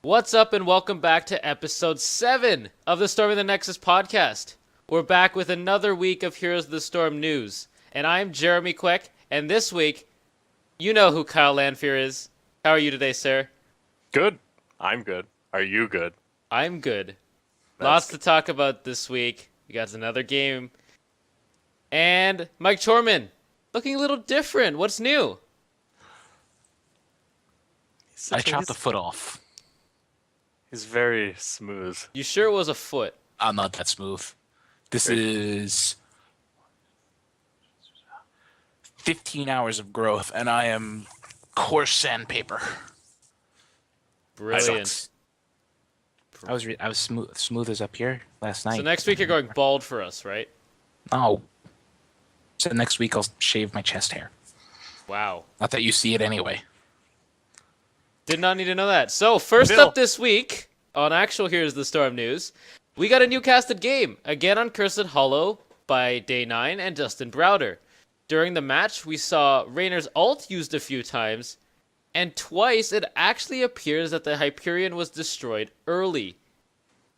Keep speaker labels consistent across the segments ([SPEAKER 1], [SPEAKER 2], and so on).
[SPEAKER 1] What's up, and welcome back to episode 7 of the Storming the Nexus podcast. We're back with another week of Heroes of the Storm news, and I'm Jeremy Quick, and this week, you know who Kyle Lanfear is. How are you today, sir?
[SPEAKER 2] Good. I'm good. Are you good?
[SPEAKER 1] I'm good. Lots
[SPEAKER 2] That's
[SPEAKER 1] to talk about this week. We got another game. And Mike Chorman, looking a little different. What's new?
[SPEAKER 3] I chopped a foot off.
[SPEAKER 2] He's very smooth.
[SPEAKER 1] You sure it was a foot?
[SPEAKER 3] I'm not that smooth. This is 15 hours of growth, and I am coarse sandpaper.
[SPEAKER 1] Brilliant.
[SPEAKER 3] I was smooth as up here last night.
[SPEAKER 1] So next week you're going bald for us, right?
[SPEAKER 3] Oh. So next week I'll shave my chest hair.
[SPEAKER 1] Wow.
[SPEAKER 3] Not that you see it anyway.
[SPEAKER 1] Did not need to know that. So, first
[SPEAKER 2] Bill.
[SPEAKER 1] up this week, on actual Here's the Storm news, we got a new casted game, again on Cursed Hollow by Day 9 and Dustin Browder. During the match, we saw Raynor's ult used a few times, and twice it actually appears that the Hyperion was destroyed early.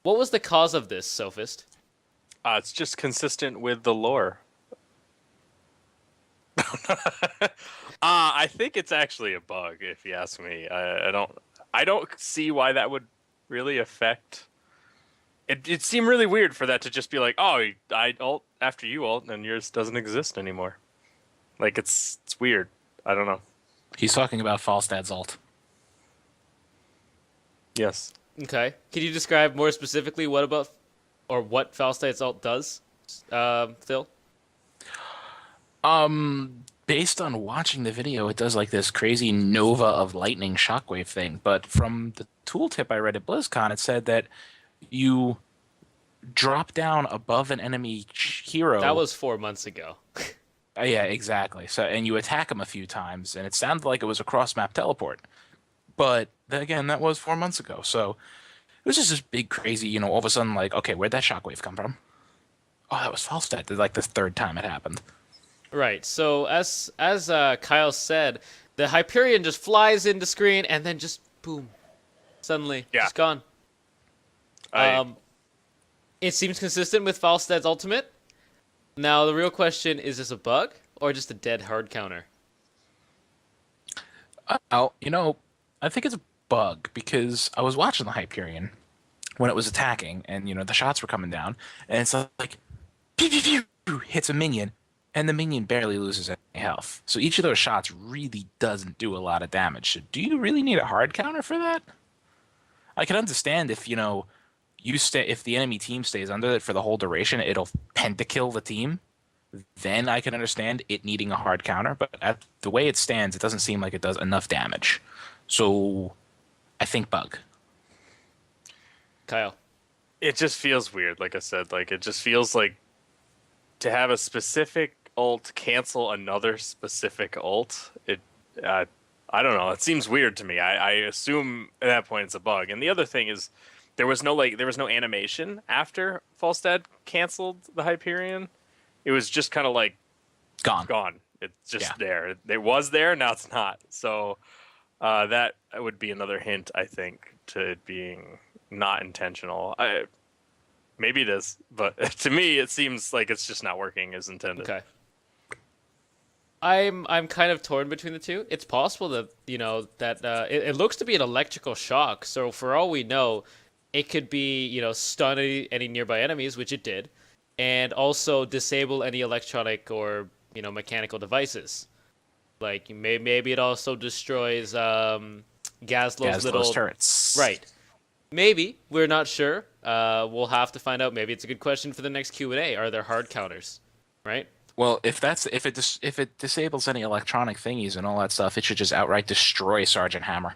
[SPEAKER 1] What was the cause of this, Sophist?
[SPEAKER 2] It's just consistent with the lore. I think it's actually a bug, if you ask me. I don't see why that would really affect. It seemed really weird for that to just be like, oh, I ult after you ult, and yours doesn't exist anymore. Like it's weird. I don't know.
[SPEAKER 3] He's talking about Falstad's ult.
[SPEAKER 2] Yes.
[SPEAKER 1] Okay. Can you describe more specifically what Falstad's ult does, Phil?
[SPEAKER 3] Based on watching the video, it does like this crazy nova of lightning shockwave thing. But from the tooltip I read at BlizzCon, it said that you drop down above an enemy hero.
[SPEAKER 1] That was 4 months ago.
[SPEAKER 3] Yeah, exactly. So, and you attack him a few times, and it sounded like it was a cross-map teleport. But again, that was 4 months ago. So it was just this big, crazy, all of a sudden, like, okay, where'd that shockwave come from? Oh, that was Falstad. Like the third time it happened.
[SPEAKER 1] Right. So as Kyle said, the Hyperion just flies into screen and then just boom, suddenly it's gone. It seems consistent with Falstad's ultimate. Now the real question is this a bug or just a dead hard counter?
[SPEAKER 3] I think it's a bug because I was watching the Hyperion when it was attacking, and the shots were coming down, and it's like pew, pew, pew, hits a minion. And the minion barely loses any health. So each of those shots really doesn't do a lot of damage. So do you really need a hard counter for that? I can understand if, if the enemy team stays under it for the whole duration, it'll pentakill the team. Then I can understand it needing a hard counter. But the way it stands, it doesn't seem like it does enough damage. So I think bug.
[SPEAKER 1] Kyle.
[SPEAKER 2] It just feels weird, like I said. Like it just feels like to have a specific ult cancel another specific ult. I don't know. It seems weird to me. I assume at that point it's a bug. And the other thing is, there was no animation after Falstad canceled the Hyperion. It was just kind of like gone. It's just there. It was there. Now it's not. So that would be another hint, I think, to it being not intentional. Maybe it is, but to me, it seems like it's just not working as intended.
[SPEAKER 1] Okay. I'm kind of torn between the two. It's possible that it looks to be an electrical shock. So for all we know, it could be stun any nearby enemies, which it did, and also disable any electronic or mechanical devices. Like maybe it also destroys Gazlow's little
[SPEAKER 3] turrets.
[SPEAKER 1] Right. Maybe. We're not sure. We'll have to find out. Maybe it's a good question for the next Q&A. Are there hard counters? Right?
[SPEAKER 3] Well, if it disables any electronic thingies and all that stuff, it should just outright destroy Sergeant Hammer.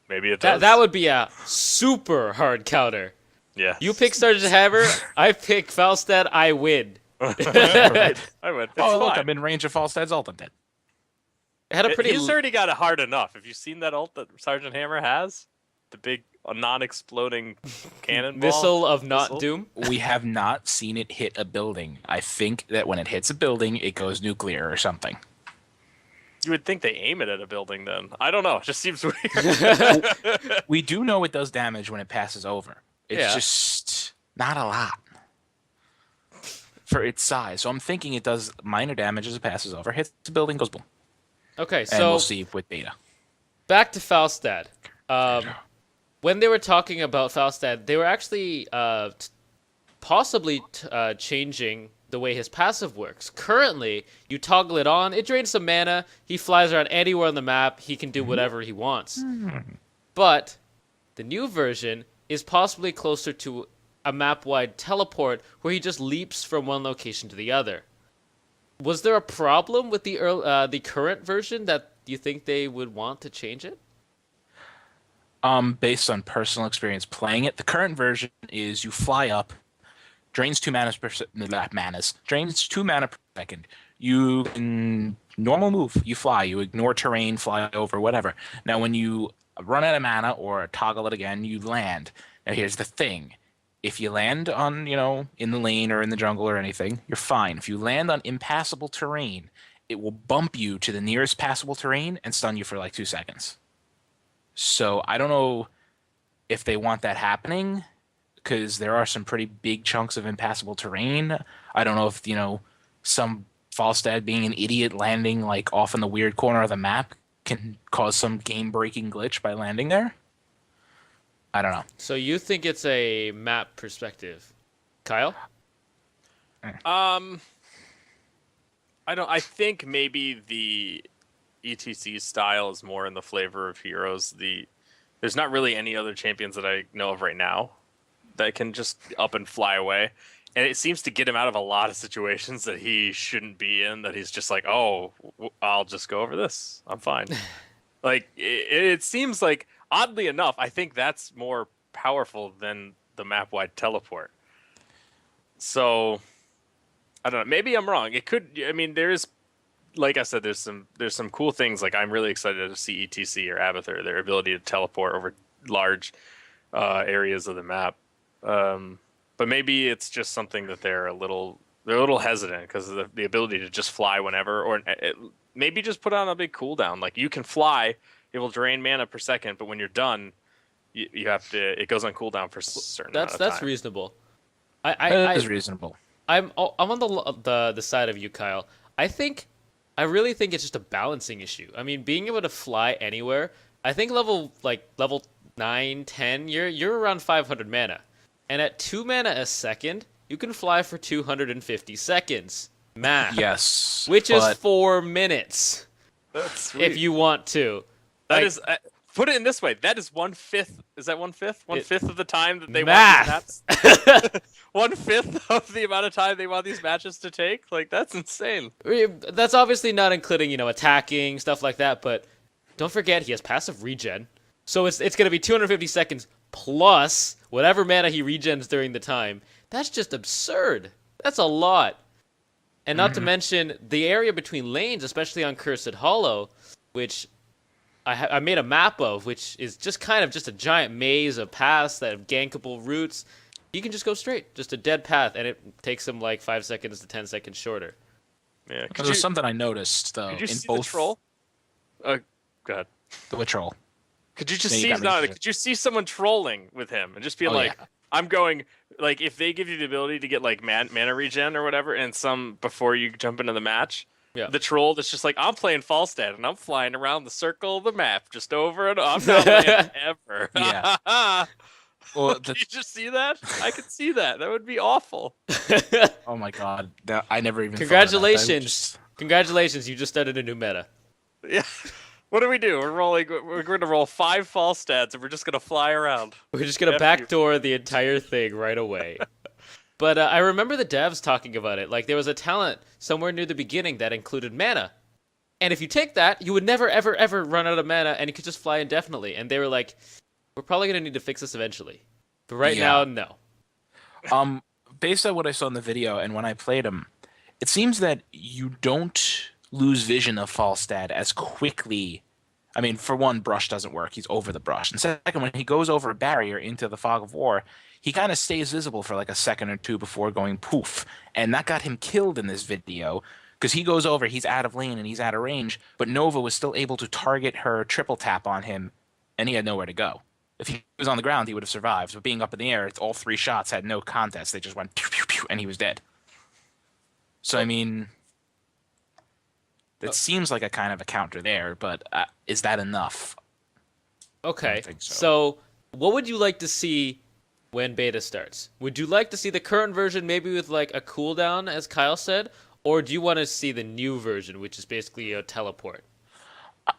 [SPEAKER 2] Maybe it does.
[SPEAKER 1] That would be a super hard counter.
[SPEAKER 2] Yeah.
[SPEAKER 1] You pick Sergeant Hammer, I pick Falstad, I win.
[SPEAKER 2] Right. I would.
[SPEAKER 3] Look, I'm in range of Falstad's ult. I'm dead.
[SPEAKER 2] He's already got it hard enough. Have you seen that ult that Sergeant Hammer has? The big non-exploding cannonball
[SPEAKER 1] missile of not doom.
[SPEAKER 3] We have not seen it hit a building. I think that when it hits a building, it goes nuclear or something.
[SPEAKER 2] You would think they aim it at a building then. I don't know. It just seems weird.
[SPEAKER 3] We do know it does damage when it passes over. It's
[SPEAKER 1] Yeah.
[SPEAKER 3] just not a lot for its size. So I'm thinking it does minor damage as it passes over, hits the building, goes boom.
[SPEAKER 1] Okay,
[SPEAKER 3] And
[SPEAKER 1] so
[SPEAKER 3] we'll see with beta.
[SPEAKER 1] back to Falstad. When they were talking about Falstad, they were actually possibly changing the way his passive works. Currently, you toggle it on, it drains some mana, he flies around anywhere on the map, he can do whatever he wants. But the new version is possibly closer to a map-wide teleport where he just leaps from one location to the other. Was there a problem with the current version that you think they would want to change it?
[SPEAKER 3] Based on personal experience playing it, the current version is you fly up, drains 2 manas per drains 2 mana per second. You can normal move, you fly, you ignore terrain, fly over, whatever. Now when you run out of mana or toggle it again, you land. Now here's the thing. If you land on, in the lane or in the jungle or anything, you're fine. If you land on impassable terrain, it will bump you to the nearest passable terrain and stun you for like 2 seconds. So I don't know if they want that happening, because there are some pretty big chunks of impassable terrain. I don't know if, some Falstad being an idiot landing like off in the weird corner of the map can cause some game-breaking glitch by landing there. I don't know.
[SPEAKER 1] So you think it's a map perspective. Kyle?
[SPEAKER 2] I think maybe the ETC style is more in the flavor of heroes. There's not really any other champions that I know of right now that can just up and fly away. And it seems to get him out of a lot of situations that he shouldn't be in, that he's just like, oh, I'll just go over this. I'm fine. Like, it seems like, oddly enough, I think that's more powerful than the map-wide teleport. So, I don't know. Maybe I'm wrong. It could, there is, like I said, there's some cool things. Like, I'm really excited to see ETC or Abathur, their ability to teleport over large areas of the map. But maybe it's just something that they're a little hesitant because of the ability to just fly whenever, or maybe just put on a big cooldown. Like, you can fly, it will drain mana per second, but when you're done, you have to. It goes on cooldown for a certain amount of time.
[SPEAKER 1] That's reasonable.
[SPEAKER 3] That is reasonable.
[SPEAKER 1] I'm on the side of you, Kyle. I really think it's just a balancing issue. I mean, being able to fly anywhere. I think level 9, 10, you're around 500 mana. And at 2 mana a second, you can fly for 250 seconds. Math.
[SPEAKER 3] Yes.
[SPEAKER 1] Which is 4 minutes.
[SPEAKER 2] That's sweet.
[SPEAKER 1] If you want to.
[SPEAKER 2] That is, put it in this way. That is 1/5. Is that 1/5? 1/5 of the time that they
[SPEAKER 1] Math.
[SPEAKER 2] want these maps? 1/5 of the amount of time they want these matches to take? Like, that's insane.
[SPEAKER 1] That's obviously not including, attacking, stuff like that, but don't forget he has passive regen. So it's going to be 250 seconds plus whatever mana he regens during the time. That's just absurd. That's a lot. And not to mention the area between lanes, especially on Cursed Hollow, which I made a map of, which is just kind of just a giant maze of paths that have gankable routes. You can just go straight, just a dead path, and it takes them like 5 seconds to 10 seconds shorter.
[SPEAKER 2] Yeah.
[SPEAKER 3] There's something I noticed, though.
[SPEAKER 2] Could you
[SPEAKER 3] in
[SPEAKER 2] see
[SPEAKER 3] both...
[SPEAKER 2] the troll? Go ahead.
[SPEAKER 3] The troll.
[SPEAKER 2] Could you just
[SPEAKER 3] Yeah,
[SPEAKER 2] could you see someone trolling with him and just be like,
[SPEAKER 3] yeah.
[SPEAKER 2] I'm going, like, if they give you the ability to get like mana regen or whatever, and some before you jump into the match,
[SPEAKER 1] Yeah.
[SPEAKER 2] the troll that's just like, I'm playing Falstad and I'm flying around the circle of the map just over and I'm not playing ever.
[SPEAKER 3] Yeah. Well,
[SPEAKER 2] Can you just see that? I could see that. That would be awful.
[SPEAKER 3] oh my god, I never even.
[SPEAKER 1] Congratulations. Congratulations, you just started a new meta.
[SPEAKER 2] Yeah. What do? We're going to roll 5 Falstads and we're just going to fly around.
[SPEAKER 1] We're just going to backdoor the entire thing right away. But I remember the devs talking about it. Like, there was a talent somewhere near the beginning that included mana. And if you take that, you would never, ever, ever run out of mana, and you could just fly indefinitely. And they were like, we're probably going to need to fix this eventually. But right now, no.
[SPEAKER 3] Based on what I saw in the video and when I played him, it seems that you don't lose vision of Falstad as quickly. I mean, for one, brush doesn't work. He's over the brush. And second, when he goes over a barrier into the fog of war, he kind of stays visible for like a second or two before going poof. And that got him killed in this video Because he goes over, he's out of lane and he's out of range, but Nova was still able to target her triple tap on him, and he had nowhere to go. If he was on the ground, he would have survived. But being up in the air, it's all 3 shots had no contest. They just went pew, pew, pew, and he was dead. So, I mean, it seems like a kind of a counter there, but is that enough?
[SPEAKER 1] Okay.
[SPEAKER 3] I don't think so.
[SPEAKER 1] So, what would you like to see when beta starts? Would you like to see the current version maybe with like a cooldown, as Kyle said, or do you want to see the new version, which is basically a teleport?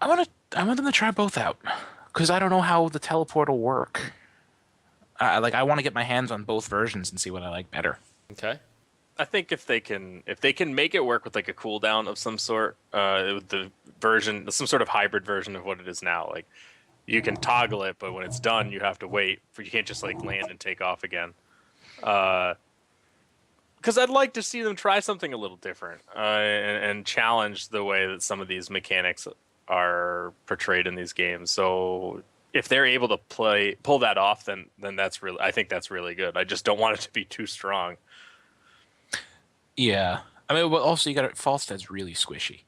[SPEAKER 3] I want them to try both out, because I don't know how the teleport will work. I want to get my hands on both versions and see what I like better.
[SPEAKER 1] Okay.
[SPEAKER 2] I think if they can make it work with like a cooldown of some sort, with the version, some sort of hybrid version of what it is now, like you can toggle it, but when it's done, you have to wait. You can't just like land and take off again. Because I'd like to see them try something a little different, and challenge the way that some of these mechanics are portrayed in these games. So if they're able to pull that off, then I think that's really good. I just don't want it to be too strong.
[SPEAKER 3] Yeah. I mean, but also you got it. Falstead's really squishy.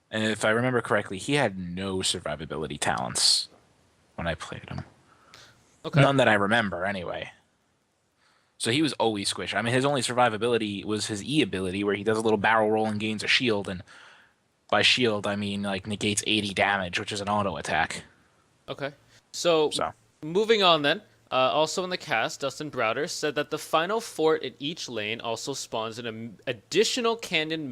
[SPEAKER 3] And if I remember correctly, he had no survivability talents when I played him.
[SPEAKER 1] Okay.
[SPEAKER 3] None that I remember, anyway. So he was always squishy. I mean, his only survivability was his E ability, where he does a little barrel roll and gains a shield. And by shield, I mean, like, negates 80 damage, which is an auto attack.
[SPEAKER 1] Okay. So, moving on then. Also in the cast, Dustin Browder said that the final fort in each lane also spawns an additional cannon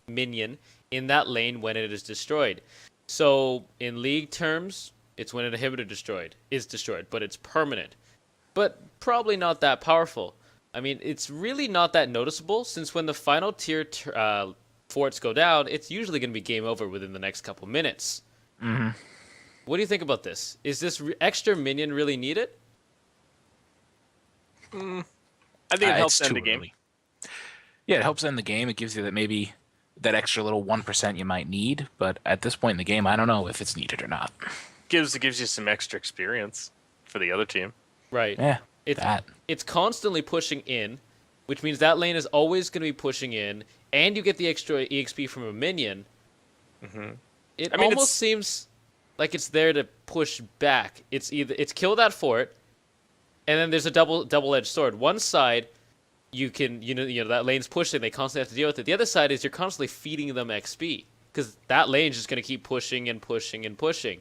[SPEAKER 1] minion in that lane when it is destroyed. So, in League terms, it's when an inhibitor is destroyed, but it's permanent. But probably not that powerful. I mean, it's really not that noticeable, since when the final tier forts go down, it's usually going to be game over within the next couple minutes.
[SPEAKER 3] Mm-hmm.
[SPEAKER 1] What do you think about this? Is this extra minion really needed?
[SPEAKER 2] I think it helps end the game.
[SPEAKER 3] Early. Yeah, it helps end the game. It gives you that extra little 1% you might need, but at this point in the game, I don't know if it's needed or not.
[SPEAKER 2] It gives you some extra experience for the other team.
[SPEAKER 1] Right.
[SPEAKER 3] Yeah,
[SPEAKER 1] it's constantly pushing in, which means that lane is always going to be pushing in, and you get the extra EXP from a minion.
[SPEAKER 2] Mm-hmm.
[SPEAKER 1] It almost seems like it's there to push back. It's kill that fort, and then there's a double-edged sword. One side, you know that lane's pushing, they constantly have to deal with it. The other side is you're constantly feeding them XP, because that lane's just going to keep pushing and pushing and pushing.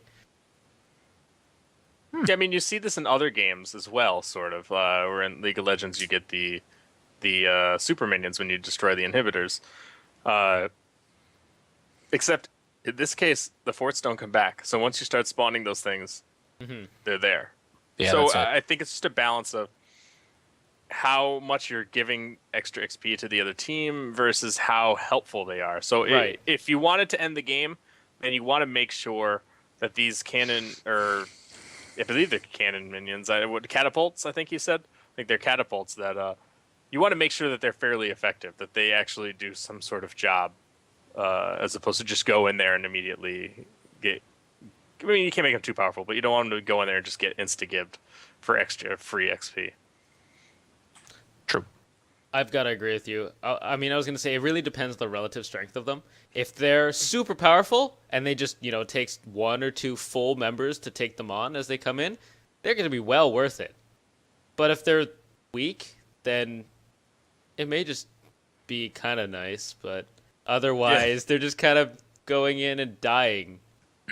[SPEAKER 2] Yeah, I mean, you see this in other games as well, sort of. Where in League of Legends, you get the super minions when you destroy the inhibitors. Except in this case, the forts don't come back. So once you start spawning those things, they're there.
[SPEAKER 3] Yeah,
[SPEAKER 2] so I think it's just a balance of how much you're giving extra XP to the other team versus how helpful they are. So if you wanted to end the game, then you want to make sure that these I believe they're cannon minions. Catapults, I think you said. I think they're catapults that you want to make sure that they're fairly effective, that they actually do some sort of job, as opposed to just go in there and immediately get. I mean, you can't make them too powerful, but you don't want them to go in there and just get insta-gibbed for extra free XP.
[SPEAKER 3] True.
[SPEAKER 1] I've got to agree with you. I mean, I was going to say it really depends on the relative strength of them. If they're super powerful and they just, it takes 1 or 2 full members to take them on as they come in, they're going to be well worth it. But if they're weak, then it may just be kind of nice, but otherwise they're just kind of going in and dying.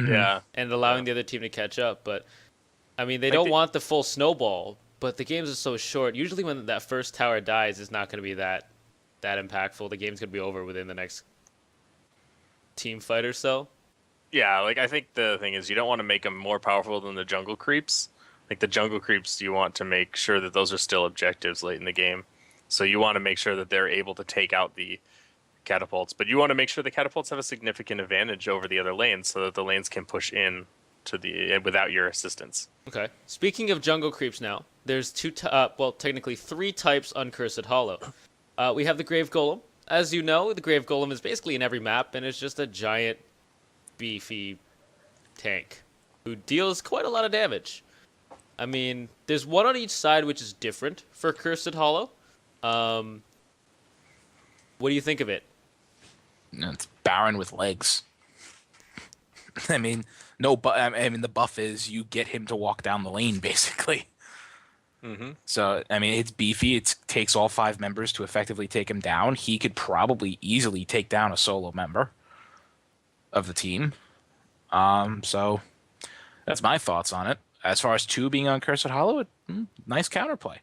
[SPEAKER 2] Yeah.
[SPEAKER 1] And allowing the other team to catch up. But, I mean, they don't want the full snowball, but the games are so short. Usually when that first tower dies, it's not going to be that impactful. The game's going to be over within the next team fight or so.
[SPEAKER 2] Yeah, I think the thing is you don't want to make them more powerful than the jungle creeps. Like the jungle creeps, you want to make sure that those are still objectives late in the game. So you want to make sure that they're able to take out the catapults, but you want to make sure the catapults have a significant advantage over the other lanes so that the lanes can push in to without your assistance.
[SPEAKER 1] Okay. Speaking of jungle creeps now, there's technically 3 types on Cursed Hollow. We have the Grave Golem. As you know, the Grave Golem is basically in every map, and it's just a giant, beefy tank who deals quite a lot of damage. I mean, there's one on each side which is different for Cursed Hollow. What do you think of it?
[SPEAKER 3] It's Baron with legs. I mean, no, but I mean the buff is you get him to walk down the lane basically.
[SPEAKER 2] Mm-hmm.
[SPEAKER 3] So I mean it's beefy. It takes all 5 members to effectively take him down. He could probably easily take down a solo member of the team. So that's my thoughts on it. As far as 2 being on Cursed Hollow, nice counterplay.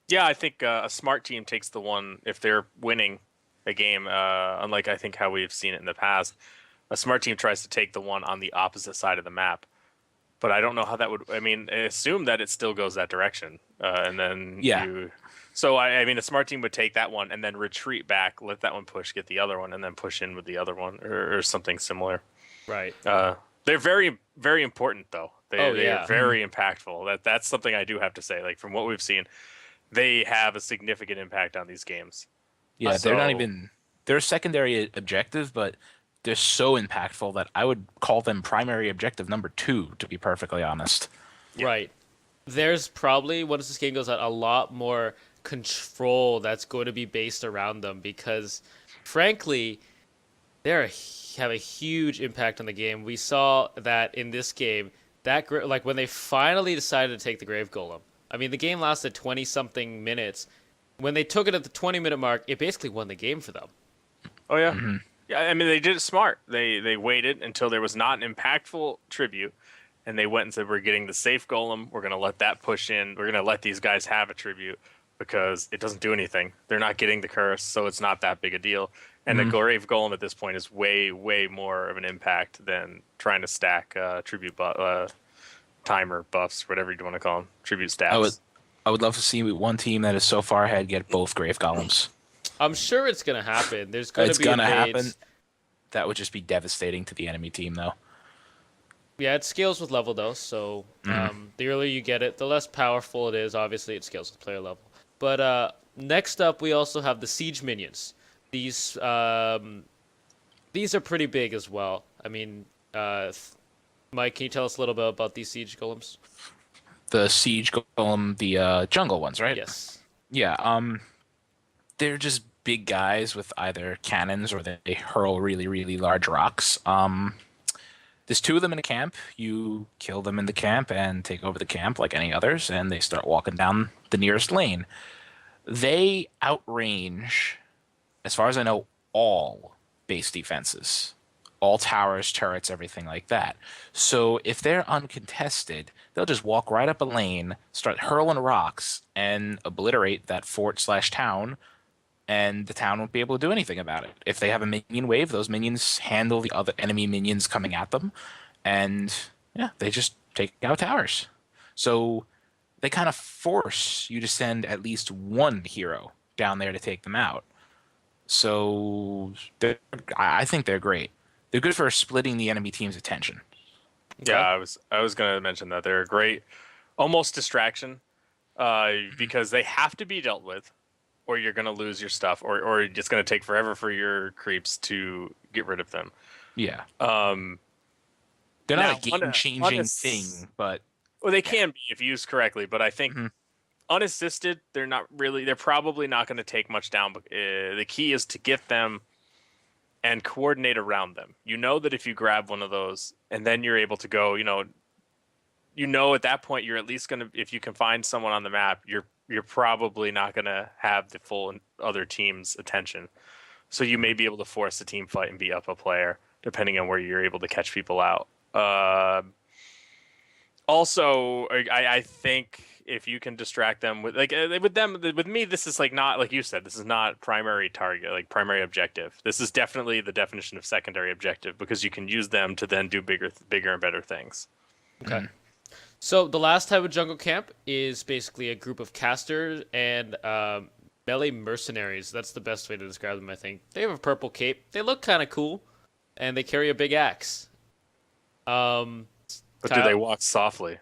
[SPEAKER 2] Yeah, I think a smart team takes the one if they're winning a game. Unlike I think how we've seen it in the past, a smart team tries to take the one on the opposite side of the map. But I don't know how that would. I mean, I assume that it still goes that direction, and then
[SPEAKER 3] Yeah.
[SPEAKER 2] you. So I mean, a smart team would take that one and then retreat back, let that one push, get the other one, and then push in with the other one, or something similar.
[SPEAKER 1] Right.
[SPEAKER 2] They're very, very important though. They
[SPEAKER 1] Oh,
[SPEAKER 2] they
[SPEAKER 1] yeah.
[SPEAKER 2] are very impactful. That's something I do have to say. Like from what we've seen, they have a significant impact on these games.
[SPEAKER 3] Yeah, they're not
[SPEAKER 2] So-
[SPEAKER 3] even they're a secondary objective, but they're so impactful that I would call them primary objective number 2, to be perfectly honest.
[SPEAKER 1] Right. There's probably, once this game goes out, a lot more control that's going to be based around them because, frankly, have a huge impact on the game. We saw that in this game, like when they finally decided to take the Grave Golem. I mean, the game lasted 20 something minutes. When they took it at the 20-minute mark, it basically won the game for them.
[SPEAKER 2] Oh yeah, yeah. I mean, they did it smart. They waited until there was not an impactful tribute, and they went and said, "We're getting the safe golem. We're gonna let that push in. We're gonna let these guys have a tribute because it doesn't do anything. They're not getting the curse, so it's not that big a deal." And the grave golem at this point is way, way more of an impact than trying to stack timer buffs, whatever you want to call them, tribute stats.
[SPEAKER 3] I would love to see one team that is so far ahead get both Grave Golems.
[SPEAKER 1] I'm sure it's going to happen. There's going
[SPEAKER 3] It's
[SPEAKER 1] to be
[SPEAKER 3] gonna
[SPEAKER 1] a
[SPEAKER 3] happen. That would just be devastating to the enemy team, though.
[SPEAKER 1] Yeah, it scales with level though, so the earlier you get it, the less powerful it is. Obviously, it scales with player level. But next up, we also have the siege minions. These are pretty big as well. I mean, Mike, can you tell us a little bit about these siege golems?
[SPEAKER 3] The Siege Golem, the jungle ones, right?
[SPEAKER 1] Yes.
[SPEAKER 3] Yeah. They're just big guys with either cannons or they hurl really, really large rocks. There's 2 of them in a camp. You kill them in the camp and take over the camp like any others, and they start walking down the nearest lane. They outrange, as far as I know, all base defenses, all towers, turrets, everything like that. So if they're uncontested, they'll just walk right up a lane, start hurling rocks, and obliterate that fort/town, and the town won't be able to do anything about it. If they have a minion wave, those minions handle the other enemy minions coming at them, and yeah, they just take out towers. So they kind of force you to send at least one hero down there to take them out. So I think they're great. They're good for splitting the enemy team's attention.
[SPEAKER 2] Yeah, I was going to mention that they're a great, almost distraction, because they have to be dealt with, or you're going to lose your stuff, or it's going to take forever for your creeps to get rid of them.
[SPEAKER 3] Yeah.
[SPEAKER 2] Um,
[SPEAKER 3] They're
[SPEAKER 2] now,
[SPEAKER 3] not a game-changing thing, but
[SPEAKER 2] well, they can be if used correctly, but I think unassisted, they're probably not going to take much down. But the key is to get them and coordinate around them. You know that if you grab one of those and then you're able to go, at that point you're at least going to, if you can find someone on the map, you're probably not going to have the full other team's attention. So you may be able to force a team fight and be up a player depending on where you're able to catch people out. Also, I think if you can distract them with with me, this is like not like you said. This is not primary target, like primary objective. This is definitely the definition of secondary objective because you can use them to then do bigger and better things.
[SPEAKER 1] Okay. So the last type of jungle camp is basically a group of casters and melee mercenaries. That's the best way to describe them, I think. They have a purple cape. They look kind of cool, and they carry a big axe.
[SPEAKER 2] But do
[SPEAKER 1] Kyle?
[SPEAKER 2] they walk softly?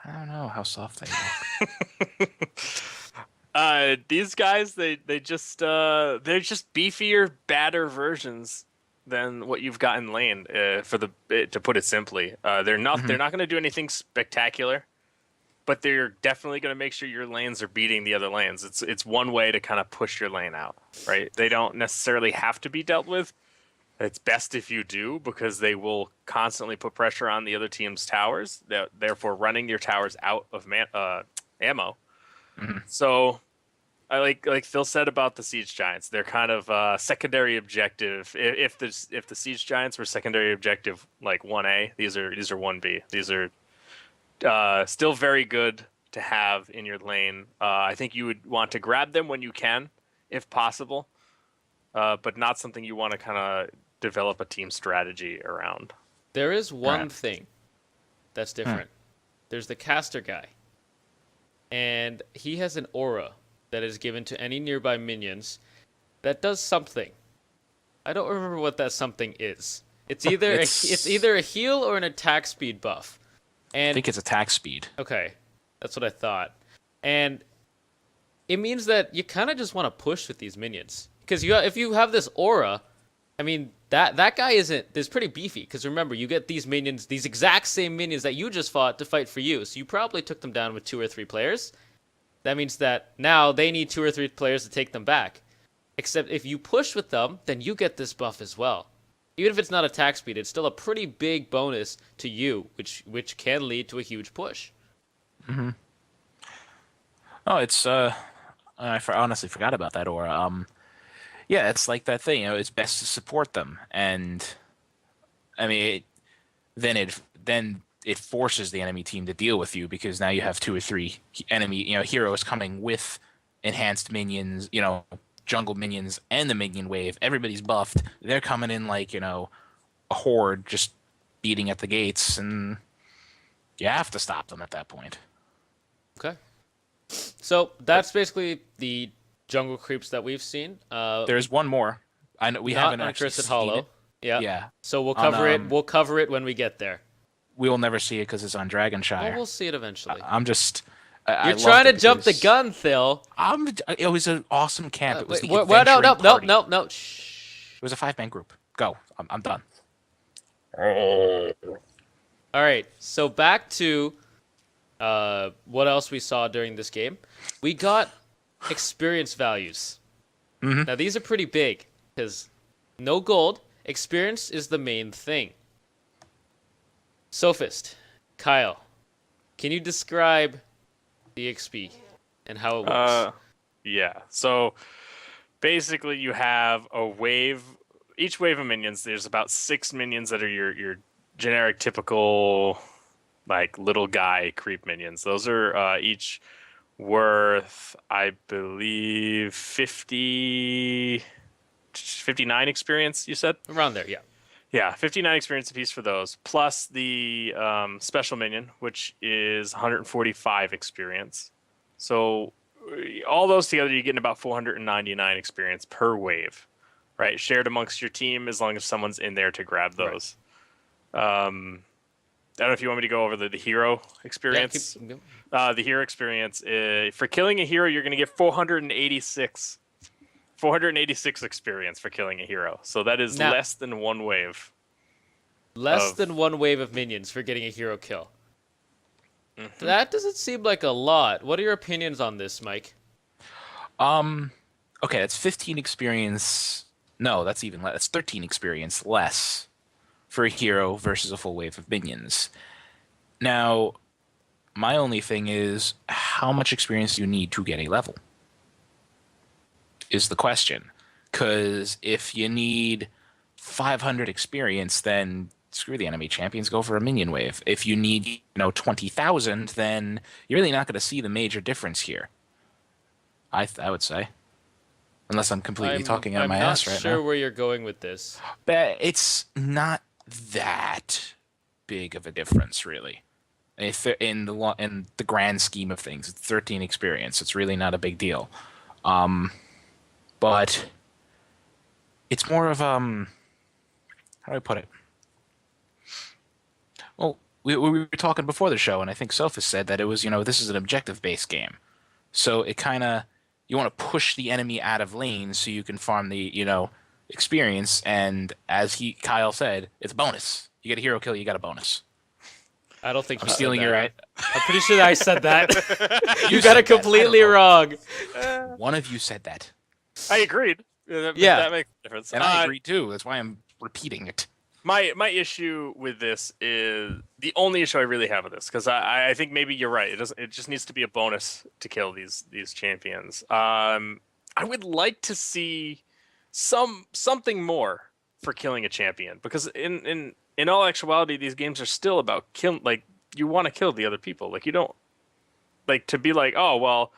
[SPEAKER 3] I don't know how soft they are.
[SPEAKER 2] These guys, they're just beefier, badder versions than what you've got in lane. To put it simply, they're not going to do anything spectacular. but they're definitely going to make sure your lanes are beating the other lanes. It's one way to kind of push your lane out, right? They don't necessarily have to be dealt with. It's best if you do, because they will constantly put pressure on the other team's towers, therefore running your towers out of ammo.
[SPEAKER 3] Mhm.
[SPEAKER 2] So I like Phil said about the siege giants. They're kind of secondary objective. If the siege giants were secondary objective like 1A, these are 1B. These are still very good to have in your lane. I think you would want to grab them when you can, if possible, but not something you want to kind of develop a team strategy around.
[SPEAKER 1] There is one
[SPEAKER 3] Right.
[SPEAKER 1] thing that's different. There's the caster guy, and he has an aura that is given to any nearby minions that does something. I don't remember what that something is. It's either it's either a heal or an attack speed buff.
[SPEAKER 3] I
[SPEAKER 1] And
[SPEAKER 3] think it's attack speed.
[SPEAKER 1] okay, that's what I thought. And it means that you kind of just want to push with these minions because if you have this aura, I mean that guy is pretty beefy. Because remember, you get these minions, these exact same minions that you just fought to fight for you. So you probably took them down with 2 or 3 players. That means that now they need 2 or 3 players to take them back. Except if you push with them, then you get this buff as well. Even if it's not attack speed, it's still a pretty big bonus to you, which can lead to a huge push.
[SPEAKER 3] Oh, it's honestly forgot about that aura. Yeah, it's like that thing. It's best to support them, and I mean, then it forces the enemy team to deal with you because now you have 2 or 3 enemy heroes coming with enhanced minions, jungle minions and the minion wave. Everybody's buffed. They're coming in like a horde, just beating at the gates, and you have to stop them at that point.
[SPEAKER 1] Okay. So that's basically the jungle creeps that we've seen.
[SPEAKER 3] There's one more. I know we
[SPEAKER 1] Not
[SPEAKER 3] haven't
[SPEAKER 1] on
[SPEAKER 3] actually
[SPEAKER 1] Cursed
[SPEAKER 3] seen
[SPEAKER 1] Hollow.
[SPEAKER 3] it.
[SPEAKER 1] Yeah.
[SPEAKER 3] Yeah,
[SPEAKER 1] So we'll
[SPEAKER 3] On,
[SPEAKER 1] cover it. We'll cover it when we get there.
[SPEAKER 3] we'll never see it because it's on Dragonshire.
[SPEAKER 1] Well, we'll see it eventually.
[SPEAKER 3] I'm just. I
[SPEAKER 1] You're
[SPEAKER 3] loved
[SPEAKER 1] trying to
[SPEAKER 3] it
[SPEAKER 1] jump the
[SPEAKER 3] because
[SPEAKER 1] gun, Phil.
[SPEAKER 3] It was an awesome camp. It was the
[SPEAKER 1] No,
[SPEAKER 3] adventuring party.
[SPEAKER 1] no. Shh.
[SPEAKER 3] It was a 5-man group. Go. I'm done.
[SPEAKER 1] All right. So back to what else we saw during this game. We got experience values.
[SPEAKER 3] Mhm.
[SPEAKER 1] Now these are pretty big because no gold. Experience is the main thing. Sophist, Kyle, can you describe the XP and how it works?
[SPEAKER 2] Yeah. So basically, you have a wave. Each wave of minions, there's about 6 minions that are your generic, typical, like little guy creep minions. Those are each worth, I believe, 59 experience. You said?
[SPEAKER 1] Around there, yeah.
[SPEAKER 2] Yeah, 59 experience apiece for those, plus the special minion, which is 145 experience. So all those together, you're getting about 499 experience per wave, right? Shared amongst your team as long as someone's in there to grab those. I don't know if you want me to go over the hero experience.
[SPEAKER 1] Yeah,
[SPEAKER 2] The hero experience, for killing a hero, you're going to get 486 experience for killing a hero. So that is
[SPEAKER 1] Now-
[SPEAKER 2] less than 1 wave.
[SPEAKER 1] less
[SPEAKER 2] of-
[SPEAKER 1] than 1 wave of minions for getting a hero kill. That doesn't seem like a lot. What are your opinions on this, Mike?
[SPEAKER 3] Okay, that's 15 experience. No, that's even less. That's 13 experience less for a hero versus a full wave of minions. Now, my only thing is, how much experience do you need to get a level? Is the question. Because if you need 500 experience, then screw the enemy champions, go for a minion wave. If you need 20,000, then you're really not going to see the major difference here. I would say, unless I'm completely talking out of my ass right
[SPEAKER 1] I'm not sure
[SPEAKER 3] now.
[SPEAKER 1] where you're going with this.
[SPEAKER 3] But it's not that big of a difference, really. If in the grand scheme of things, it's 13 experience. It's really not a big deal. But it's more of how do I put it? Well, we were talking before the show, and I think Sophist said that it was this is an objective-based game, so it kind of you want to push the enemy out of lanes so you can farm the experience, and as Kyle said, it's a bonus. You get a hero kill, you got a bonus.
[SPEAKER 1] I don't think
[SPEAKER 3] I'm
[SPEAKER 1] you said
[SPEAKER 3] stealing
[SPEAKER 1] that.
[SPEAKER 3] your right.
[SPEAKER 1] I'm pretty sure that I said that. you
[SPEAKER 3] You
[SPEAKER 1] got
[SPEAKER 3] said
[SPEAKER 1] it
[SPEAKER 3] that. I
[SPEAKER 1] completely
[SPEAKER 3] don't know.
[SPEAKER 1] wrong.
[SPEAKER 3] One of you said that,
[SPEAKER 2] I agreed.
[SPEAKER 1] Yeah.
[SPEAKER 2] That makes a difference.
[SPEAKER 3] and I agree too. That's why I'm repeating it.
[SPEAKER 2] My issue with this is the only issue I really have with this because I think maybe you're right. It just needs to be a bonus to kill these champions. I would like to see something more for killing a champion because in all actuality these games are still about kill, like you want to kill the other people, like you don't like to be like, oh well,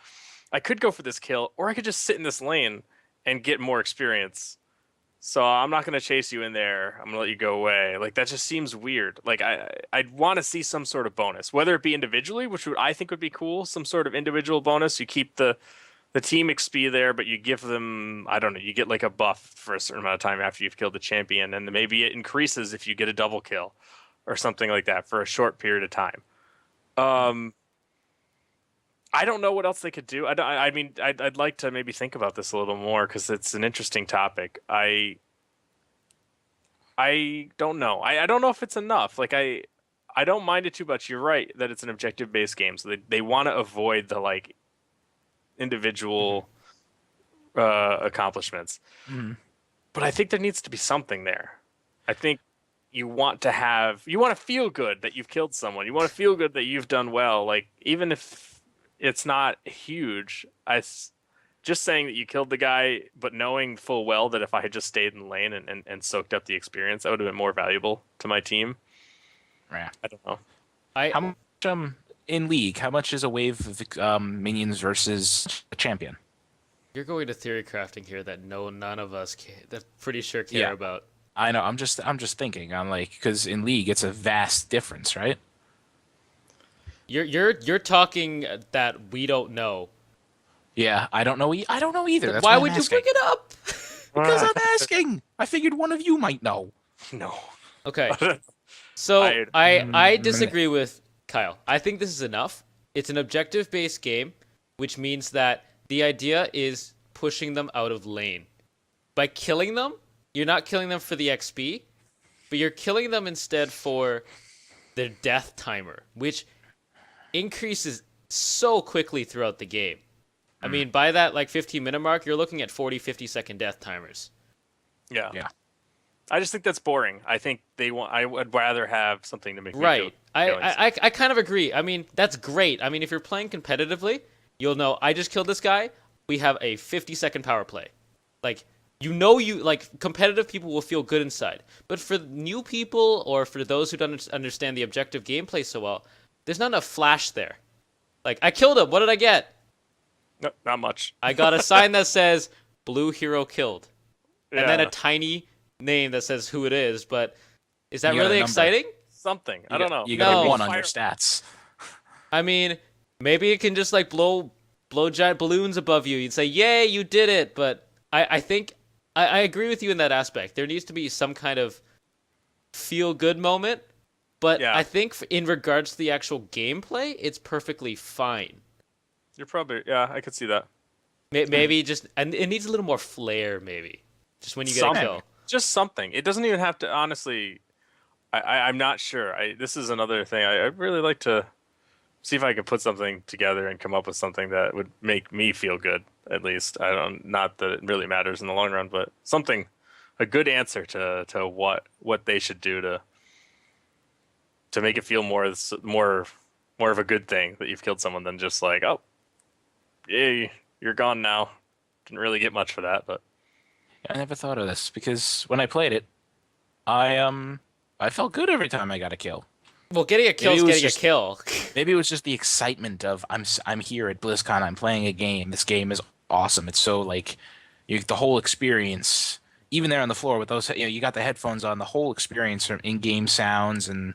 [SPEAKER 2] I could go for this kill or I could just sit in this lane and get more experience, so I'm not gonna chase you in there. I'm gonna let you go away. Like that just seems weird. Like I'd want to see some sort of bonus, whether it be individually, I think would be cool. Some sort of individual bonus. You keep the team XP there, but you give them, I don't know, you get like a buff for a certain amount of time after you've killed the champion, and maybe it increases if you get a double kill or something like that for a short period of time. I don't know what else they could do. I mean, I'd like to maybe think about this a little more because it's an interesting topic. I don't know. I don't know if it's enough. Like I don't mind it too much. You're right that it's an objective based game, so they want to avoid the like individual accomplishments.
[SPEAKER 3] Mhm.
[SPEAKER 2] But I think there needs to be something there. I think you want to feel good that you've killed someone. You want to feel good that you've done well. Like even if it's not huge, just saying that you killed the guy, but knowing full well that if I had just stayed in the lane and soaked up the experience, that would have been more valuable to my team.
[SPEAKER 3] Yeah.
[SPEAKER 2] I don't know.
[SPEAKER 3] How much in League? How much is a wave of minions versus a champion?
[SPEAKER 1] You're going to theory crafting here that none of us that pretty sure care
[SPEAKER 3] Yeah.
[SPEAKER 1] about.
[SPEAKER 3] I know. I'm just thinking. I'm like, because in League it's a vast difference, right?
[SPEAKER 1] You're talking that we don't know.
[SPEAKER 3] Yeah, I don't know. I don't know either. That's
[SPEAKER 1] Why
[SPEAKER 3] I'm
[SPEAKER 1] would you
[SPEAKER 3] asking.
[SPEAKER 1] bring it up?
[SPEAKER 3] Because I'm asking. I figured one of you might know.
[SPEAKER 2] No.
[SPEAKER 1] Okay. So I
[SPEAKER 3] Mm,
[SPEAKER 1] disagree with Kyle. I think this is enough. It's an objective-based game, which means that the idea is pushing them out of lane. By killing them, you're not killing them for the XP, but you're killing them instead for their death timer, which increases so quickly throughout the game. I mean, by that like 15-minute mark, you're looking at 40, 50-second death timers.
[SPEAKER 2] Yeah.
[SPEAKER 3] Yeah.
[SPEAKER 2] I just think that's boring. I think I would rather have something to make me
[SPEAKER 1] Right.
[SPEAKER 2] feel
[SPEAKER 1] I kind of agree. I mean, that's great. I mean, if you're playing competitively, you'll know I just killed this guy. We have a 50-second power play. Like, like competitive people will feel good inside. But for new people or for those who don't understand the objective gameplay so well, there's not enough flash there. Like, I killed him. What did I get?
[SPEAKER 2] No, not much.
[SPEAKER 1] I got a sign that says blue hero killed.
[SPEAKER 2] Yeah.
[SPEAKER 1] And then a tiny name that says who it is, but is that
[SPEAKER 3] You got a
[SPEAKER 1] really
[SPEAKER 3] number.
[SPEAKER 1] exciting?
[SPEAKER 2] Something. I don't know.
[SPEAKER 3] You got
[SPEAKER 1] No.
[SPEAKER 3] a 1 on your stats.
[SPEAKER 1] I mean, maybe it can just like blow giant balloons above you. You'd say, "Yay, you did it!" But I think I agree with you in that aspect. There needs to be some kind of feel good moment. But
[SPEAKER 2] Yeah.
[SPEAKER 1] I think in regards to the actual gameplay, it's perfectly fine.
[SPEAKER 2] You're probably I could see that.
[SPEAKER 1] Maybe just and it needs a little more flair. Maybe just when you get a
[SPEAKER 2] Something.
[SPEAKER 1] kill.
[SPEAKER 2] Just something. It doesn't even have to. Honestly, I'm not sure. This is another thing. I'd really like to see if I could put something together and come up with something that would make me feel good. At least I don't. Not that it really matters in the long run, but something, a good answer to what they should do to make it feel more of a good thing that you've killed someone than just like, oh, yay, you're gone now. Didn't really get much for that, but
[SPEAKER 3] I never thought of this because when I played it, I felt good every time I got a kill.
[SPEAKER 1] Well, getting a kill is
[SPEAKER 3] Maybe it was
[SPEAKER 1] getting
[SPEAKER 3] just-
[SPEAKER 1] a kill.
[SPEAKER 3] Maybe it was just the excitement of I'm here at BlizzCon. I'm playing a game. This game is awesome. It's so like the whole experience. Even there on the floor with those, you got the headphones on. The whole experience from in-game sounds and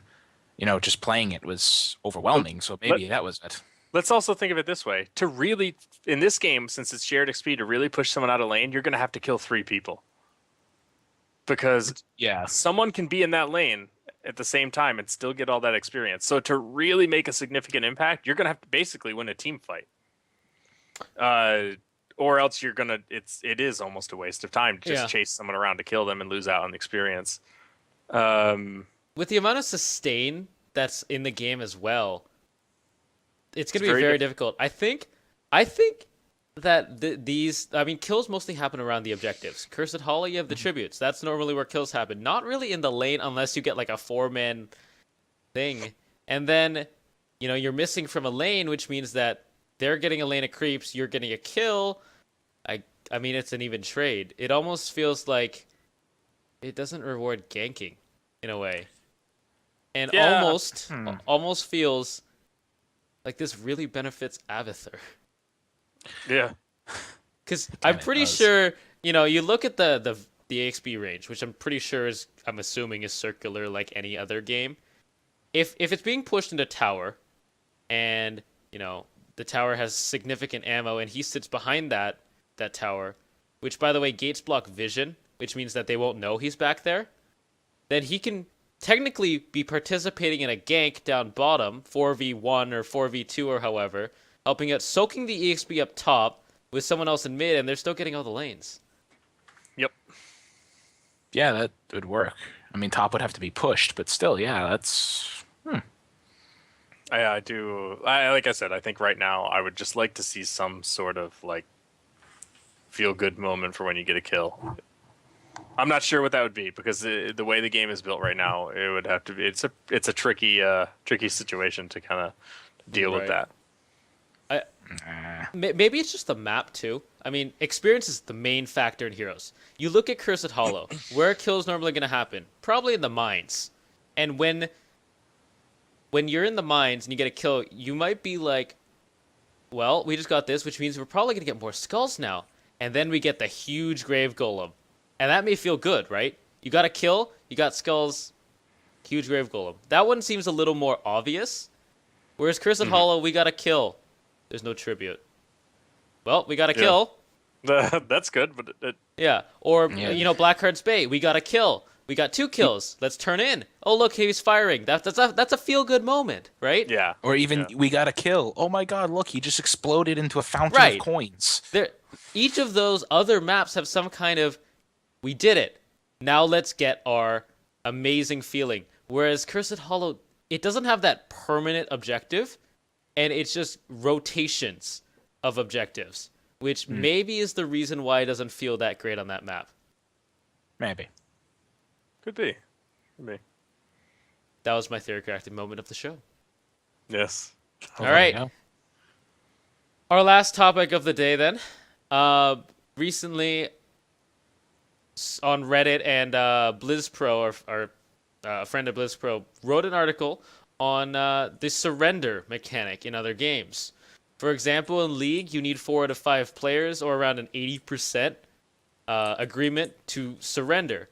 [SPEAKER 3] just playing it was overwhelming. So maybe that was it.
[SPEAKER 2] let's also think of it this way. To really, in this game, since it's shared XP, to really push someone out of lane, you're going to have to kill 3 people. Because
[SPEAKER 3] Yeah.
[SPEAKER 2] someone can be in that lane at the same time and still get all that experience. So to really make a significant impact, you're going to have to basically win a team fight. Or else it is almost a waste of time to just chase someone around to kill them and lose out on the experience.
[SPEAKER 1] With the amount of sustain that's in the game as well, it's going
[SPEAKER 2] It's
[SPEAKER 1] to be
[SPEAKER 2] very
[SPEAKER 1] very difficult. I think that these, I mean, kills mostly happen around the objectives. Cursed Hollow, you have the tributes. That's normally where kills happen. Not really in the lane unless you get like a 4-man thing. And then, you're missing from a lane, which means that they're getting a lane of creeps, you're getting a kill. I mean, it's an even trade. It almost feels like it doesn't reward ganking in a way. And
[SPEAKER 2] Yeah.
[SPEAKER 1] almost feels like this really benefits Abathur.
[SPEAKER 2] Yeah.
[SPEAKER 1] Because I'm
[SPEAKER 3] Kinda
[SPEAKER 1] pretty
[SPEAKER 3] does.
[SPEAKER 1] sure, you look at the AXP range, which I'm pretty sure I'm assuming is circular like any other game. If it's being pushed into tower, and the tower has significant ammo, and he sits behind that tower, which by the way gates block vision, which means that they won't know he's back there, then he can technically be participating in a gank down bottom, 4v1 or 4v2 or however, helping out, soaking the EXP up top with someone else in mid, and they're still getting all the lanes.
[SPEAKER 2] Yep.
[SPEAKER 3] Yeah, that would work. I mean, top would have to be pushed, but still, yeah, that's.
[SPEAKER 2] I do. Like I said, I think right now I would just like to see some sort of like feel good moment for when you get a kill. I'm not sure what that would be because the way the game is built right now, it would have to be. It's a tricky situation to kind of deal with
[SPEAKER 1] Right.
[SPEAKER 2] that.
[SPEAKER 1] Maybe it's just the map too. I mean, experience is the main factor in Heroes. You look at Cursed Hollow, where are kills normally going to happen? Probably in the mines. And when you're in the mines and you get a kill, you might be like, well, we just got this, which means we're probably going to get more skulls now. And then we get the huge grave golem. And that may feel good, right? You got a kill, you got skulls, huge grave golem. That one seems a little more obvious. Whereas Cursed Hollow, we got a kill. There's no tribute. Well, we got a
[SPEAKER 2] Yeah.
[SPEAKER 1] kill.
[SPEAKER 2] That's good, but
[SPEAKER 1] Yeah. Or,
[SPEAKER 3] Yeah.
[SPEAKER 1] Blackheart's Bay, we got a kill. We got 2 kills. Let's turn in. Oh, look, he's firing. That's a feel-good moment, right?
[SPEAKER 2] yeah.
[SPEAKER 3] Or even
[SPEAKER 2] Yeah.
[SPEAKER 3] we got a kill. Oh my god, look, he just exploded into a fountain
[SPEAKER 1] Right.
[SPEAKER 3] of coins.
[SPEAKER 1] Each of those other maps have some kind of, we did it. Now let's get our amazing feeling. Whereas Cursed Hollow, it doesn't have that permanent objective, and it's just rotations of objectives, which maybe is the reason why it doesn't feel that great on that map.
[SPEAKER 3] Maybe.
[SPEAKER 2] Could be. Could be.
[SPEAKER 1] That was my theory-crafting moment of the show.
[SPEAKER 2] Yes.
[SPEAKER 1] All right. Our last topic of the day, then. Recently, on Reddit and BlizzPro, our a friend of BlizzPro, wrote an article on the surrender mechanic in other games. For example, in League, you need 4 out of 5 players, or around an 80% agreement to surrender.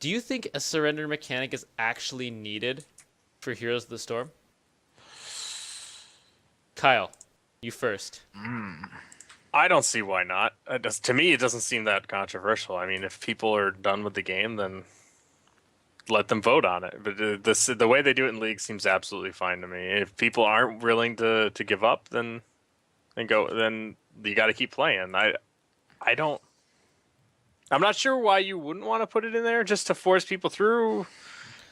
[SPEAKER 1] Do you think a surrender mechanic is actually needed for Heroes of the Storm? Kyle, you first.
[SPEAKER 2] I don't see why not. To me, it doesn't seem that controversial. I mean, if people are done with the game, then let them vote on it. But the way they do it in League seems absolutely fine to me. If people aren't willing to give up, then you got to keep playing. I'm not sure why you wouldn't want to put it in there just to force people through.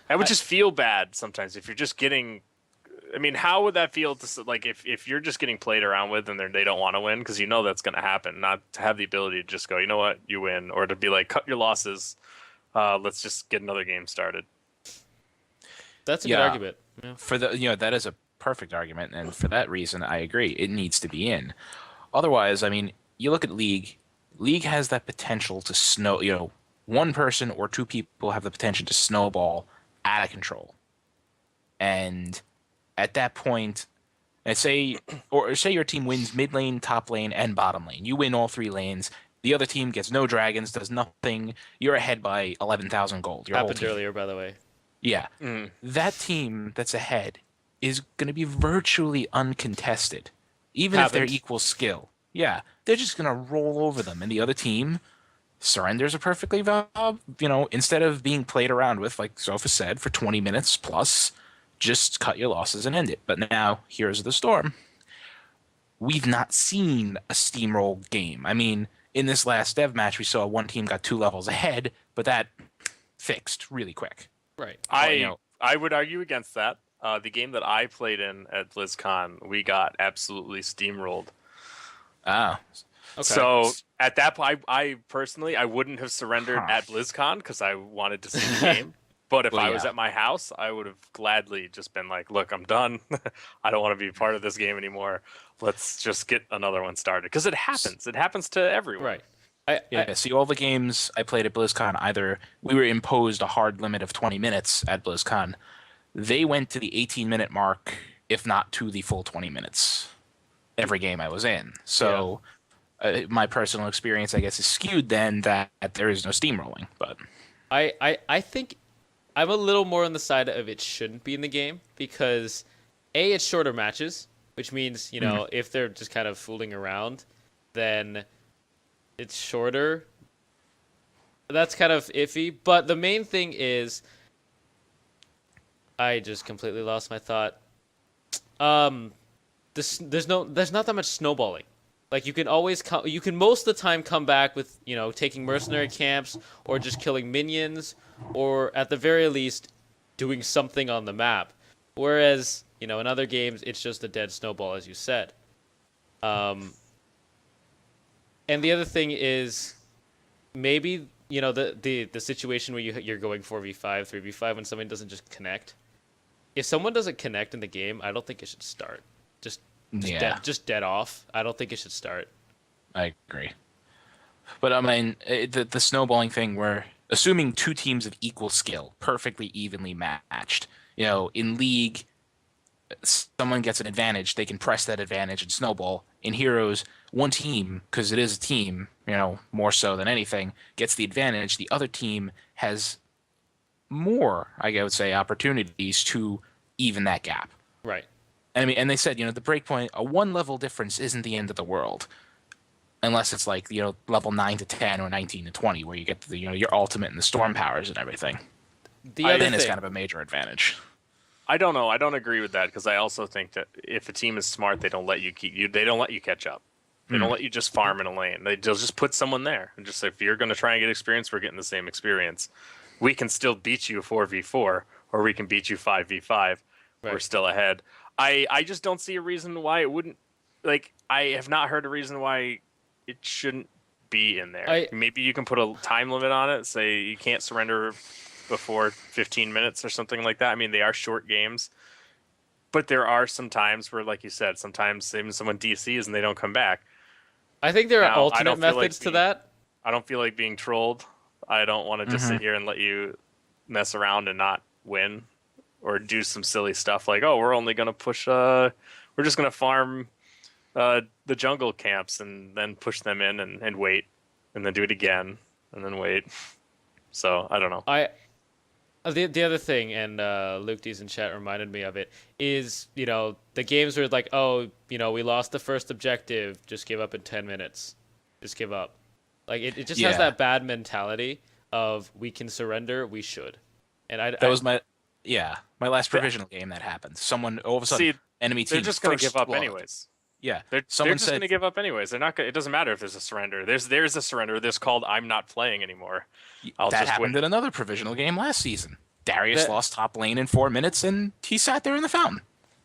[SPEAKER 2] I would just feel bad sometimes if you're just getting. I mean, how would that feel to like if you're just getting played around with and they don't want to win because that's going to happen? Not to have the ability to just go, you know what, you win, or to be like, cut your losses. Let's just get another game started.
[SPEAKER 1] That's a good argument. Yeah.
[SPEAKER 3] For that is a perfect argument, and for that reason, I agree. It needs to be in. Otherwise, I mean, you look at League. League has that potential to one person or 2 people have the potential to snowball out of control. And at that point, say your team wins mid lane, top lane, and bottom lane. You win all 3 lanes. The other team gets no dragons, does nothing. You're ahead by 11,000 gold. Your whole
[SPEAKER 1] Happened
[SPEAKER 3] team.
[SPEAKER 1] earlier, by the way.
[SPEAKER 3] Yeah. That team that's ahead is going to be virtually uncontested, even if they're
[SPEAKER 1] Happened.
[SPEAKER 3] equal skill. Yeah, they're just going to roll over them, and the other team surrenders are perfectly valid. Instead of being played around with, like Sophist said, for 20 minutes plus, just cut your losses and end it. But now, Heroes of the Storm, we've not seen a steamroll game. I mean, in this last dev match, we saw one team got 2 levels ahead, but that fixed really quick.
[SPEAKER 1] Right.
[SPEAKER 2] I would argue against that. The game that I played in at BlizzCon, we got absolutely steamrolled.
[SPEAKER 3] Ah,
[SPEAKER 1] Okay.
[SPEAKER 2] So at that point, I personally, I wouldn't have surrendered
[SPEAKER 3] Huh.
[SPEAKER 2] at BlizzCon because I wanted to see the game. But if
[SPEAKER 3] Well,
[SPEAKER 2] I was
[SPEAKER 3] yeah.
[SPEAKER 2] at my house, I would have gladly just been like, "Look, I'm done. I don't want to be part of this game anymore. Let's just get another one started." Because it happens. It happens to everyone.
[SPEAKER 1] Right. I
[SPEAKER 3] Yeah, see, all the games I played at BlizzCon, either we were imposed a hard limit of 20 minutes at BlizzCon. They went to the 18-minute mark, if not to the full 20 minutes, every game I was in. So my personal experience, I guess, is skewed then that there is no steamrolling. But
[SPEAKER 1] I think I'm a little more on the side of it shouldn't be in the game because A, it's shorter matches, which means, you know, if they're just kind of fooling around, then it's shorter. That's kind of iffy, but the main thing is I just completely lost my thought. There's not that much snowballing. Like you can always you can most of the time come back with, you know, taking mercenary camps or just killing minions or at the very least doing something on the map. Whereas, you know, in other games it's just a dead snowball as you said. And the other thing is maybe, you know, the situation where you're going 4v5, 3v5 when someone doesn't just connect. If someone doesn't connect in the game, I don't think it should start.
[SPEAKER 3] yeah,
[SPEAKER 1] Just dead off. I don't think it should start.
[SPEAKER 3] I agree. But I mean, the snowballing thing, where assuming two teams of equal skill, perfectly evenly matched. You know, in League, someone gets an advantage, they can press that advantage and snowball. In Heroes, one team, because it is a team, you know, more so than anything, gets the advantage. The other team has more, I would say, opportunities to even that gap.
[SPEAKER 1] Right.
[SPEAKER 3] I mean, and they said, you know, the breakpoint, a one level difference isn't the end of the world, unless it's like, you know, level 9 to 10 or 19 to 20, where you get the, you know, your ultimate and the storm powers and everything.
[SPEAKER 1] The other
[SPEAKER 3] Then it's
[SPEAKER 1] thing,
[SPEAKER 3] kind of a major advantage.
[SPEAKER 2] I don't know. I don't agree with that because I also think that if a team is smart, they don't let you They don't let you catch up. They don't let you just farm in a lane. They'll just put someone there and just say, if you're going to try and get experience, we're getting the same experience. We can still beat you 4v4, or we can beat you 5v5. We're
[SPEAKER 1] Right.
[SPEAKER 2] still ahead. I just don't see a reason why it wouldn't. Like, I have not heard a reason why it shouldn't be in there. Maybe you can put a time limit on it. Say you can't surrender before 15 minutes or something like that. I mean, they are short games, but there are some times where, like you said, sometimes even someone DCs and they don't come back.
[SPEAKER 1] I think there are
[SPEAKER 2] Now, I
[SPEAKER 1] alternate
[SPEAKER 2] don't feel like
[SPEAKER 1] methods to that.
[SPEAKER 2] I don't feel like being trolled. I don't want to just sit here and let you mess around and not win, or do some silly stuff like, oh, we're only gonna push. We're just gonna farm the jungle camps and then push them in and wait, and then do it again and then wait. So I don't know.
[SPEAKER 1] The other thing, and Luke D's in chat reminded me of it, is, you know, the games were like, oh, you know, we lost the first objective, just give up in 10 minutes. Just give up. Like, it just has
[SPEAKER 3] Yeah.
[SPEAKER 1] that bad mentality of we can surrender, we should. And
[SPEAKER 3] That was my last provisional game that happened. Someone all of a sudden,
[SPEAKER 2] See,
[SPEAKER 3] enemy team,
[SPEAKER 2] they're just gonna
[SPEAKER 3] first
[SPEAKER 2] give up
[SPEAKER 3] blood.
[SPEAKER 2] anyways.
[SPEAKER 3] Yeah,
[SPEAKER 2] They're
[SPEAKER 3] someone
[SPEAKER 2] just
[SPEAKER 3] said
[SPEAKER 2] gonna give up anyways. They're not. It doesn't matter if there's a surrender. There's a surrender. There's called I'm not playing anymore. I'll
[SPEAKER 3] that
[SPEAKER 2] just
[SPEAKER 3] happened
[SPEAKER 2] wait.
[SPEAKER 3] in another provisional game last season. Darius
[SPEAKER 1] That-
[SPEAKER 3] lost top lane in 4 minutes, and he sat there in the fountain.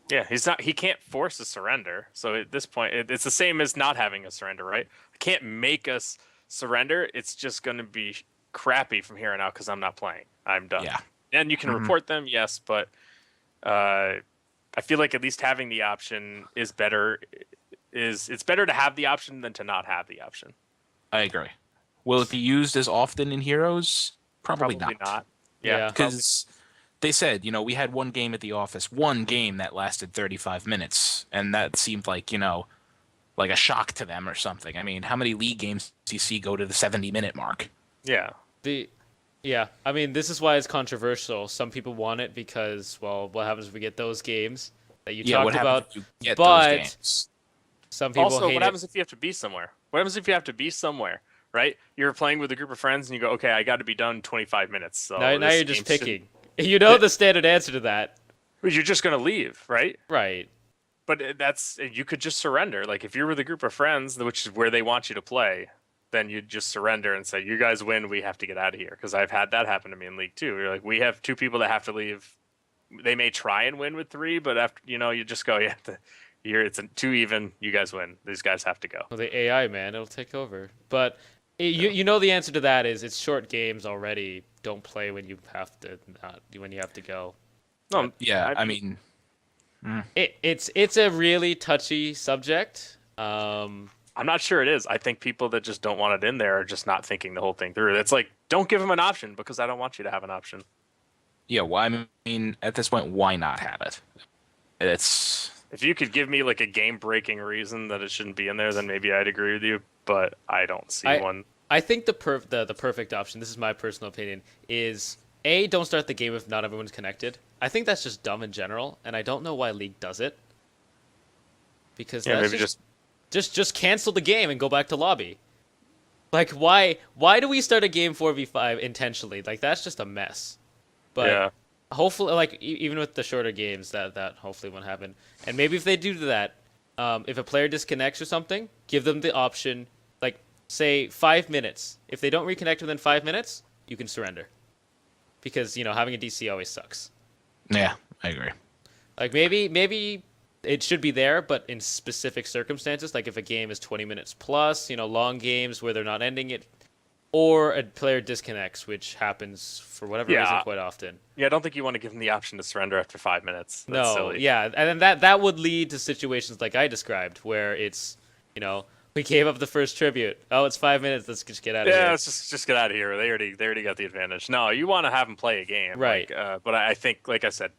[SPEAKER 2] Yeah, he's not. He can't force a surrender. So at this point, it's the same as not having a surrender, right? I can't make us surrender. It's just going to be crappy from here on out because I'm not playing. I'm done.
[SPEAKER 3] Yeah.
[SPEAKER 2] And you can report them, yes, but I feel like at least having the option is better. It's better to have the option than to not have the option.
[SPEAKER 3] I agree. Will it be used as often in Heroes? Probably
[SPEAKER 2] Probably
[SPEAKER 3] not.
[SPEAKER 2] not.
[SPEAKER 1] Yeah.
[SPEAKER 2] Yeah,
[SPEAKER 3] Because they said, you know, we had one game at the office, one game that lasted 35 minutes, and that seemed like, you know, like a shock to them or something. I mean, how many League games do you see go to the 70-minute mark?
[SPEAKER 2] yeah.
[SPEAKER 1] Yeah, I mean, this is why it's controversial. Some people want it because, well, what happens if we get those games that you
[SPEAKER 3] Yeah, what
[SPEAKER 1] talked
[SPEAKER 3] happens
[SPEAKER 1] about?
[SPEAKER 3] if you get
[SPEAKER 1] but-
[SPEAKER 3] those games?
[SPEAKER 1] Some people
[SPEAKER 2] Also,
[SPEAKER 1] hate
[SPEAKER 2] what
[SPEAKER 1] it.
[SPEAKER 2] happens if you have to be somewhere? What happens if you have to be somewhere? Right? You're playing with a group of friends and you go, okay, I got to be done in 25 minutes. So
[SPEAKER 1] Now
[SPEAKER 2] this
[SPEAKER 1] you're just
[SPEAKER 2] game shouldn't-
[SPEAKER 1] picking. You know the standard answer to that.
[SPEAKER 2] You're just gonna leave, right?
[SPEAKER 1] Right.
[SPEAKER 2] But you could just surrender. Like if you're with a group of friends, which is where they want you to play, then you just surrender and say, "You guys win. We have to get out of here." Because I've had that happen to me in League 2. You're like, we have two people that have to leave. they may try and win with 3, but after you just go, yeah, it's 2 even. You guys win. These guys have to go.
[SPEAKER 1] Well, the AI, man, it'll take over. But you know the answer to that is it's short games already. Don't play when you have to when you have to go.
[SPEAKER 2] No,
[SPEAKER 3] Yeah, I mean,
[SPEAKER 1] It's a really touchy subject.
[SPEAKER 2] I'm not sure it is. I think people that just don't want it in there are just not thinking the whole thing through. It's like, don't give them an option because I don't want you to have an option.
[SPEAKER 3] yeah. Well, I mean, at this point, why not have it? It's
[SPEAKER 2] If you could give me like a game-breaking reason that it shouldn't be in there, then maybe I'd agree with you. But I don't see one.
[SPEAKER 1] I think the perfect option, this is my personal opinion, is A, don't start the game if not everyone's connected. I think that's just dumb in general, and I don't know why League does it. Because
[SPEAKER 2] Yeah,
[SPEAKER 1] that's
[SPEAKER 2] maybe
[SPEAKER 1] just cancel the game and go back to lobby. Like why do we start a game 4v5 intentionally? Like that's just a mess. But
[SPEAKER 2] yeah.
[SPEAKER 1] hopefully, like even with the shorter games, that hopefully won't happen. And maybe if they do that, if a player disconnects or something, give them the option, like say 5 minutes. If they don't reconnect within 5 minutes, you can surrender. Because having a DC always sucks.
[SPEAKER 3] yeah, I agree.
[SPEAKER 1] Like maybe it should be there, but in specific circumstances, like if a game is 20 minutes plus, long games where they're not ending it, or a player disconnects, which happens for whatever reason quite often.
[SPEAKER 2] Yeah, I don't think you want to give them the option to surrender after 5 minutes. That's silly.
[SPEAKER 1] Yeah, and then that would lead to situations like I described, where it's, we gave up the first tribute. Oh, it's 5 minutes. Let's just get out of here.
[SPEAKER 2] Yeah, let's just get out of here. They already got the advantage. No, you want to have them play a game,
[SPEAKER 1] right?
[SPEAKER 2] But I think, like I said,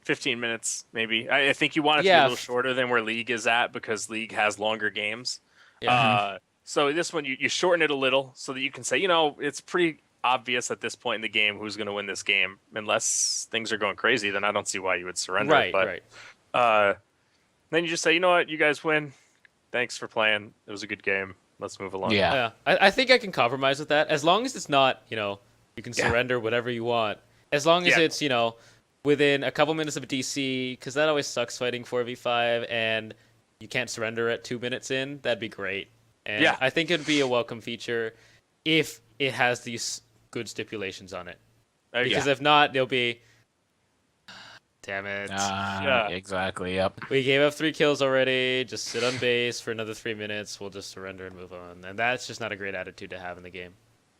[SPEAKER 2] 15 minutes maybe. I think you want it to be a little shorter than where League is at because League has longer games.
[SPEAKER 1] Yeah.
[SPEAKER 2] So this one you shorten it a little so that you can say, it's pretty obvious at this point in the game who's going to win this game. Unless things are going crazy, then I don't see why you would surrender.
[SPEAKER 1] Right.
[SPEAKER 2] Then you just say, you know what, you guys win. Thanks for playing. It was a good game. Let's move along.
[SPEAKER 3] Yeah.
[SPEAKER 1] I think I can compromise with that as long as it's not, you can surrender whatever you want. As long as it's, within a couple minutes of a DC, because that always sucks fighting 4v5, and you can't surrender at 2 minutes in. That'd be great. And I think it'd be a welcome feature if it has these good stipulations on it. Because if not, they'll be... Damn it.
[SPEAKER 3] Exactly, yep.
[SPEAKER 1] We gave up 3 kills already. Just sit on base for another 3 minutes. We'll just surrender and move on. And that's just not a great attitude to have in the game.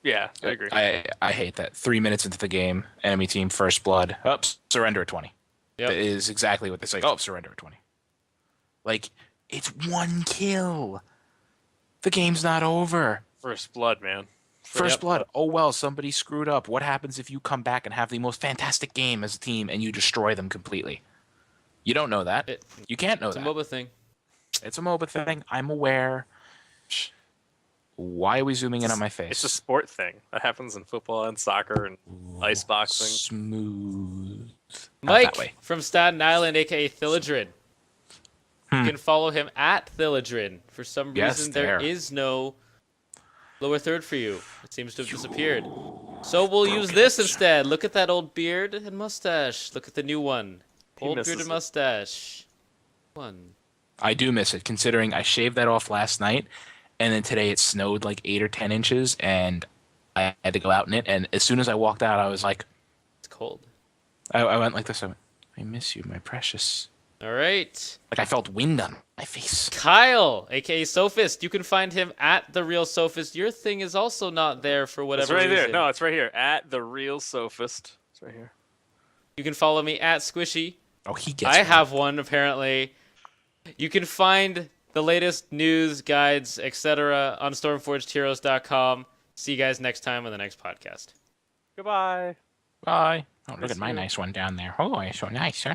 [SPEAKER 2] Yeah, I agree.
[SPEAKER 3] I hate that. 3 minutes into the game, enemy team, first blood. Oops, surrender at 20.
[SPEAKER 1] Yep.
[SPEAKER 3] That is exactly what they say. Oh, surrender at 20. Like, it's 1 kill. The game's not over.
[SPEAKER 2] First blood, man.
[SPEAKER 3] First blood. Oh, well, somebody screwed up. What happens if you come back and have the most fantastic game as a team and you destroy them completely? You don't know that. You can't know that.
[SPEAKER 1] It's a MOBA thing.
[SPEAKER 3] It's a MOBA thing. I'm aware. Why are we zooming in on my face?
[SPEAKER 2] It's a sport thing. That happens in football and soccer and ice boxing.
[SPEAKER 3] Smooth.
[SPEAKER 1] Mike from Staten Island, a.k.a. Thilladren. You can follow him at Thilladren. For some reason, there is no lower third for you. It seems to have disappeared. So we'll use this instead. Look at that old beard and mustache. Look at the new one. Old beard and mustache.
[SPEAKER 3] I do miss it, considering I shaved that off last night, and then today it snowed like 8 or 10 inches, and I had to go out in it. And as soon as I walked out, I was like,
[SPEAKER 1] it's cold.
[SPEAKER 3] I went like this. I went, I miss you, my precious.
[SPEAKER 1] All right.
[SPEAKER 3] Like I felt wind on my face.
[SPEAKER 1] Kyle, aka Sophist. You can find him at The Real Sophist. Your thing is also not there for whatever reason.
[SPEAKER 2] It's right there. No, it's right here. At The Real Sophist. It's right here.
[SPEAKER 1] You can follow me at Squishei.
[SPEAKER 3] Oh, he gets
[SPEAKER 1] I have one, apparently. You can find the latest news, guides, etc. on stormforgedheroes.com. See you guys next time on the next podcast.
[SPEAKER 2] Goodbye.
[SPEAKER 3] Bye. Oh, look at my nice one down there. Oh, it's so nice.